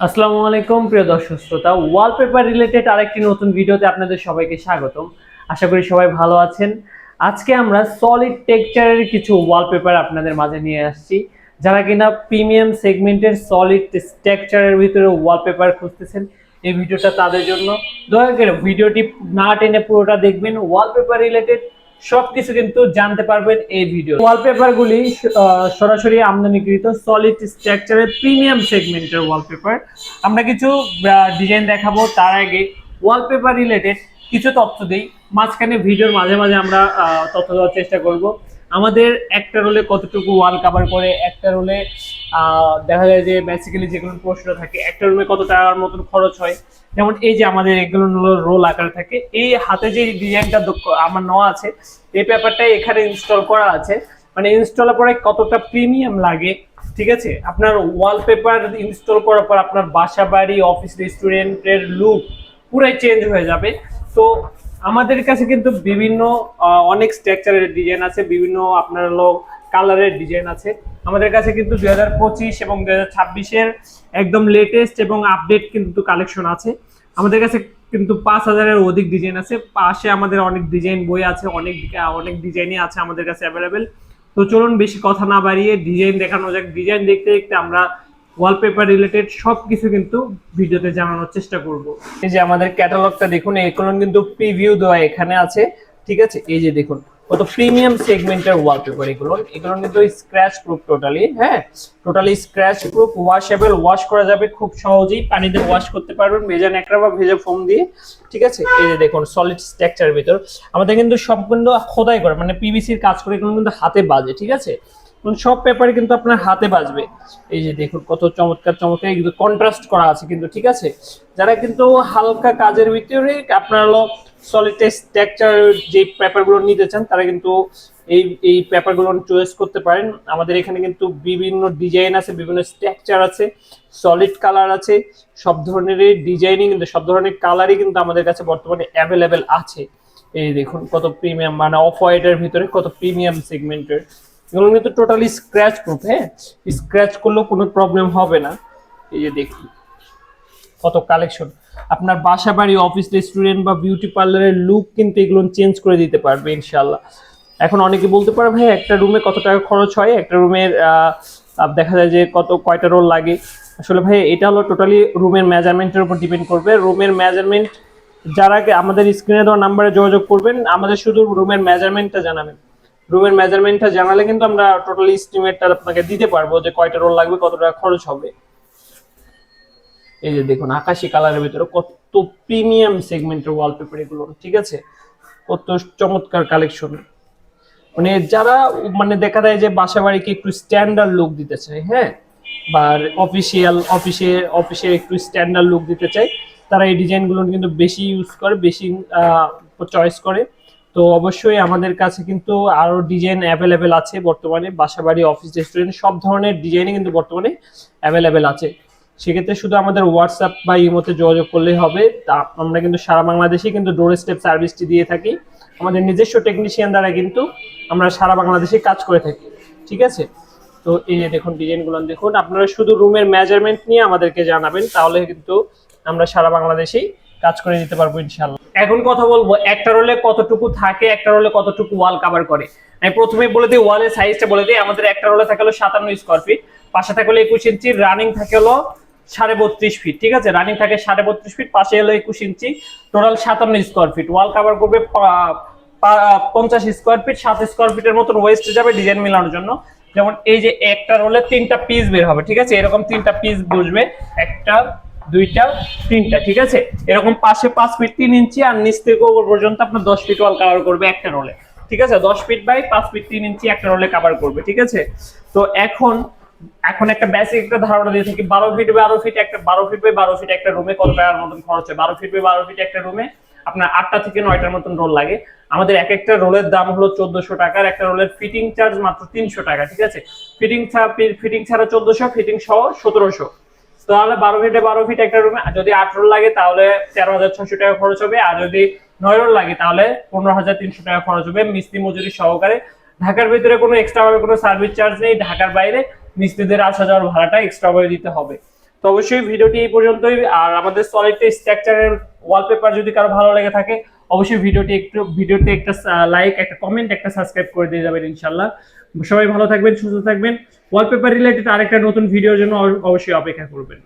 আসসালামু আলাইকুম প্রিয় দর্শক শ্রোতা, ওয়ালপেপার রিলেটেড আরেকটি নতুন ভিডিওতে আপনাদের সবাইকে স্বাগতম। আশা করি সবাই ভালো আছেন। আজকে আমরা সলিড টেক্সচারের কিছু ওয়ালপেপার আপনাদের মাঝে নিয়ে আসছি। যারা কিনা প্রিমিয়াম সেগমেন্টের সলিড টেক্সচারের ভিতরে ওয়ালপেপার খুঁজতেছেন, এই ভিডিওটা তাদের জন্য। দয়া করে ভিডিওটি না টেনে পুরোটা দেখবেন। ওয়ালপেপার রিলেটেড সবকিছু কিন্তু জানতে পারবেন এই ভিডিও। ওয়ালপেপার গুলি সরাসরি আমদানিকৃত সলিড স্ট্রাকচারের প্রিমিয়াম সেগমেন্টের ওয়ালপেপার। আমরা কিছু ডিজাইন দেখাবো, তার আগে ওয়ালপেপার রিলেটেড কিছু তথ্য দিই। মাঝখানে ভিডিওর মাঝে মাঝে আমরা তথ্য দেওয়ার চেষ্টা করব। আমাদের একটা রোলে কতটুকু ওয়াল কভার করে, একটা রোলে দেখা যায় যে বেসিক্যালি যেগুলো প্রশ্ন থাকে, একটা রুমে কত টাকার মতন খরচ হয়। যেমন এই যে আমাদের এগুলো রোল আকার থাকে, এই হাতে যে ডিজাইনটা আমার নেওয়া আছে, এই পেপারটাই এখানে ইনস্টল করা আছে। মানে ইনস্টলের পরে কতটা প্রিমিয়াম লাগে, ঠিক আছে। আপনার ওয়ালপেপার ইনস্টল করার পর আপনার বাসা বাড়ি অফিস রেস্টুরেন্টের লুক পুরাই চেঞ্জ হয়ে যাবে। তো আমাদের কাছে কিন্তু বিভিন্ন অনেক স্ট্রাকচারের ডিজাইন আছে, বিভিন্ন আপনার কালারের ডিজাইন আছে। আমাদের কাছে কিন্তু 2025 এবং 2026-এর একদম লেটেস্ট এবং আপডেট কিন্তু কালেকশন আছে। আমাদের কাছে কিন্তু 5000-এর অধিক ডিজাইন আছে। পাশে আমাদের অনেক ডিজাইন বই আছে, অনেক ডিজাইনই আছে আমাদের কাছে অ্যাভেলেবেল। তো চলুন বেশি কথা না বাড়িয়ে ডিজাইন দেখানো যাক। ডিজাইন দেখতে দেখতে আমরা ওয়ালপেপার রিলেটেড সবকিছু কিন্তু ভিডিওতে জানানোর চেষ্টা করব। এই যে আমাদের ক্যাটালগটা দেখুন, এগুলো কিন্তু প্রিভিউ দেওয়া এখানে আছে, ঠিক আছে। এই যে দেখুন কত প্রিমিয়াম সেগমেন্টের ওয়ালপেপার, এগুলো কিন্তু scratch proof, totally scratch proof, washable, wash করা যাবে খুব সহজেই, পানিতে ওয়াশ করতে পারবেন ভেজা ন্যাকড়া বা ভেজা ফোম দিয়ে, ঠিক আছে। এই যে দেখুন সলিড স্ট্রাকচারের ভিতর আমাদের কিন্তু সম্পূর্ণ খোদাই করে, মানে পিভিসির কাজ করে, এগুলো কিন্তু হাতে বাজে, ঠিক আছে। সব পেপারে কিন্তু আপনার হাতে বাজবে। এই যে দেখুন কত চমৎকার চমৎকার কিন্তু কন্ট্রাস্ট করা আছে কিন্তু, ঠিক আছে। যারা কিন্তু হালকা কাজের ভিতরে আপনার হলো সলিড স্ট্রাকচার যে পেপারগুলো নিতে চান, তারা কিন্তু এই পেপারগুলো চয়েস করতে পারেন। আমাদের এখানে কিন্তু বিভিন্ন ডিজাইন আছে, বিভিন্ন স্ট্রাকচার আছে, সলিড কালার আছে, সব ধরনের ডিজাইনিং কিন্তু সব ধরনের কালারই কিন্তু আমাদের কাছে বর্তমানে অ্যাভেলেবেল আছে। এই দেখুন কত প্রিমিয়াম, মানে অফ হোয়াইটের ভিতরে কত প্রিমিয়াম সেগমেন্টের, এগুলো কিন্তু টোটালি স্ক্র্যাচ প্রুফ। হ্যাঁ, স্ক্র্যাচ করলেও কোনো প্রবলেম হবে না। এই যে দেখুন কত কালেকশন, আপনার বাসা বাড়ি অফিস রেস্টুরেন্ট বা বিউটি পার্লারের লুক কিন্তু এগুলো চেঞ্জ করে দিতে পারবে ইনশাল্লাহ। এখন অনেকে বলতে পারে ভাই একটা রুমে কত টাকা খরচ হয়, একটা রুমের দেখা যায় যে কয়টা রোল লাগে। আসলে ভাই এটা হলো টোটালি রুমের মেজারমেন্টের উপর ডিপেন্ড করবে। রুমের মেজারমেন্ট যারা আমাদের স্ক্রিনে দেওয়া নাম্বারে যোগাযোগ করবেন, আমাদের শুধু রুমের মেজারমেন্টটা জানাবেন। রুমের মেজারমেন্টটা জানালে কিন্তু আমরা টোটালি এস্টিমেটটা আপনাকে দিতে পারবো যে কয়টা রোল লাগবে, কত টাকা খরচ হবে। এই যে দেখুন আকাশি কালারের ভিতরে কত প্রিমিয়াম সেগমেন্টের ওয়ালপেপার এগুলো, ঠিক আছে। কত চমৎকার কালেকশন, মানে যারা মানে দেখা যায় যে বাসা বাড়িকে একটু স্ট্যান্ডার্ড লুক দিতে চায়, হ্যাঁ, বা অফিসে একটু স্ট্যান্ডার্ড লুক দিতে চায়, তারা এই ডিজাইনগুলো কিন্তু বেশি ইউজ করে, বেশি চয়েস করে। তো অবশ্যই আমাদের কাছে কিন্তু আরো ডিজাইন অ্যাভেলেবেল আছে বর্তমানে, বাসাবাড়ি অফিস রেস্টুরেন্ট সব ধরনের ডিজাইনই কিন্তু বর্তমানে অ্যাভেলেবেল আছে। সেক্ষেত্রে শুধু আমাদের হোয়াটসঅ্যাপ বা ইমোতে যোগাযোগ করলেই হবে। তা আমরা কিন্তু সারা বাংলাদেশে কিন্তু ডোর স্টেপ সার্ভিসটি দিয়ে থাকি। আমাদের নিজস্ব টেকনিশিয়ান দ্বারা কিন্তু আমরা সারা বাংলাদেশে কাজ করে থাকি, ঠিক আছে। তো এই যে দেখুন ডিজাইনগুলো দেখুন, আপনারা শুধু রুমের মেজারমেন্ট নিয়ে আমাদেরকে জানাবেন, তাহলে কিন্তু আমরা সারা বাংলাদেশেই কাজ করে দিতে পারবো ইনশাআল্লাহ। এখন কথা বলবো একটা রোলে কতটুকু থাকে, একটা রোলে কতটুকু ওয়াল কভার করে। আমি প্রথমে বলে দিই ওয়ালের সাইজটা বলে দিই। আমাদের একটা রোলে থাকে হলো 57 স্কয়ার ফিট, পাশে থাকে হলো 21 ইঞ্চি, রানিং থাকে হলো 32.5 ফিট, ঠিক আছে। রানিং থাকে 32.5 ফিট, পাশে হলো 21 ইঞ্চি, টোটাল 57 স্কয়ার ফিট। ওয়াল কভার করবে 50 স্কয়ার ফিট, 7 স্কয়ার ফিটের মতন ওয়েস্ট যাবে ডিজাইন মেলানোর জন্য। যেমন এই যে একটা রোলে 3টা পিস বের হবে, ঠিক আছে। এরকম 3টা পিস বসবে, একটা দুইটা তিনটা, ঠিক আছে। এরকম পাশে 5 ফিট 3 ইঞ্চি আর নিচ থেকে উপর পর্যন্ত আপনার 10 ফিট ওয়াল কভার করবে একটা রোলে, ঠিক আছে। 10 ফিট বাই 5 ফিট 3 ইঞ্চি একটা রোলে কভার করবে, ঠিক আছে। তো এখন একটা বেসিক একটা ধারণা দিয়ে থাকি, 12 ফিট বাই 12 ফিট একটা 12 ফিট বাই 12 ফিট একটা রুমে কত টাকার মতন খরচ হয়। 12 ফিট বাই 12 ফিট একটা রুমে আপনার 8টা থেকে 9টার মতন রোল লাগে। আমাদের এক একটা রোলের দাম হলো 1400 টাকার, একটা রোলের ফিটিং চার্জ মাত্র 300 টাকা, ঠিক আছে। ফিটিং ছাড়া 1400, ফিটিং সহ 1700। তাহলে 12 ফিটে 12 ফিট একটা রুমে যদি 8 রোল লাগে তাহলে 13,600 টাকা খরচ হবে, আর যদি 9 রোল লাগে তাহলে 15,300 টাকা খরচ হবে মিস্ত্রি মজুরি সহকারে। ঢাকার ভিতরে কোনো এক্সট্রা ভাবে কোনো সার্ভিস চার্জ নেই, ঢাকার বাইরে মিস্ত্রিদের আসা যাওয়ার ভাড়াটা এক্সট্রা ভাবে দিতে হবে। তো অবশ্যই ভিডিওটি এই পর্যন্তই। আর আমাদের সলিড টেক্সট স্ট্রাকচারের ওয়ালপেপার যদি কারো ভালো লেগে থাকে অবশ্যই ভিডিওতে একটা লাইক, একটা কমেন্ট, একটা সাবস্ক্রাইব করে দিয়ে যাবেন ইনশাআল্লাহ। সবাই ভালো থাকবেন, সুস্থ থাকবেন। ওয়ালপেপার রিলেটেড আরেকটা নতুন ভিডিওর জন্য অবশ্যই অপেক্ষা করবেন।